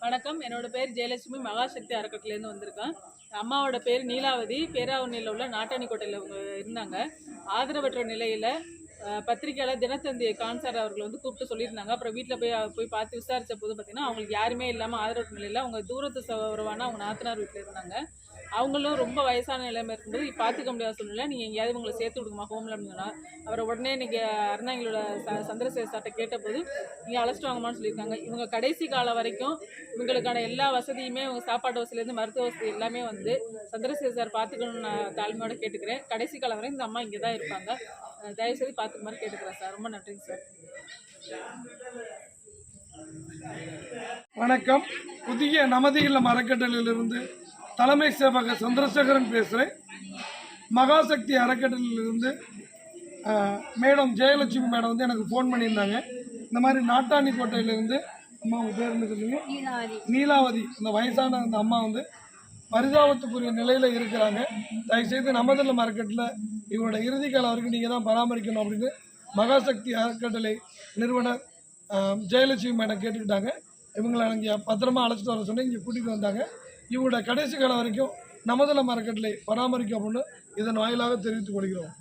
வணக்கம், என்னோட பேர் ஜெயலட்சுமி. மகாசக்தி அறக்கட்டளையிலேருந்து வந்திருக்கேன். அம்மாவோட பேர் நீலாவதி. பேராவூர்ணியில் உள்ள நாட்டாணிக்கோட்டையில் அவங்க இருந்தாங்க. ஆதரவற்ற நிலையில் பத்திரிக்கையாளர் தினத்தந்தி கான்சார் அவர்கள் கூப்பிட்டு சொல்லியிருந்தாங்க. அப்புறம் வீட்டில் போய் பார்த்து விசாரித்த போது பார்த்திங்கன்னா அவங்களுக்கு யாருமே இல்லாமல் ஆதரவற்ற நிலையில் அவங்க தூரத்து உறவான அவங்க நாத்தனார் வீட்டில் இருந்தாங்க. அவங்களும் ரொம்ப வயசான நிலைமை இருக்கும்போது பார்த்துக்க முடியாத சூழ்நிலை, நீங்கள் எங்கேயாவது உங்களை சேர்த்து விடுங்கம்மா ஹோமில் அப்படின்னா அவரை உடனே இன்றைக்கி அறந்தாங்களோட சந்திரசேகர் சார்ட்ட கேட்டபோது நீங்கள் அழைச்சிட்டு வாங்கம்மான்னு சொல்லியிருக்காங்க. இவங்க கடைசி காலம் வரைக்கும் இவங்களுக்கான எல்லா வசதியுமே, இவங்க சாப்பாட்டு வசதியிலேருந்து மருத்துவ வசதி எல்லாமே சந்திரசேகர் சார் பார்த்துக்கணும்னு நான் தாழ்மையோடு கேட்டுக்கிறேன். கடைசி காலம் வரை இந்த அம்மா இங்கே தான் இருப்பாங்க. தயவுசெய்து பார்த்துக்க மாதிரி கேட்டுக்கிறேன் சார். ரொம்ப நன்றிங்க சார். வணக்கம். புதிய நமது இல்லம் அறக்கட்டளையிலிருந்து தலைமை சேவகர் சந்திரசேகரன் பேசுகிறேன். மகாசக்தி அறக்கட்டளையிலிருந்து மேடம் ஜெயலட்சுமி மேடம் எனக்கு ஃபோன் பண்ணியிருந்தாங்க. இந்த மாதிரி நாட்டாணிக்கோட்டையிலேருந்து அம்மா உங்கள் பேர் என்ன சொல்லுங்க? நீலாவதி. அந்த வயசான அந்த அம்மா பரிதாபத்துக்குரிய நிலையில் இருக்கிறாங்க. தயவுசெய்து நமது இல்லம் அறக்கட்டளை இவங்களோட இறுதி காலம் வரைக்கும் நீங்கள் தான் பராமரிக்கணும் அப்படின்னு மகாசக்தி அறக்கட்டளை நிறுவனர் ஜெயலட்சுமி மேடம் கேட்டுக்கிட்டாங்க. இவங்களை இங்கே பத்திரமா அழைச்சிட்டு வர சொன்னேன். இங்கே கூட்டிகிட்டு வந்தாங்க. இவங்களோட கடைசி காலம் வரைக்கும் நமது இல்லம் அறக்கட்டளை பராமரிக்கும் அப்படின்னு இதன் வாயிலாக தெரிவித்துக் கொள்கிறோம்.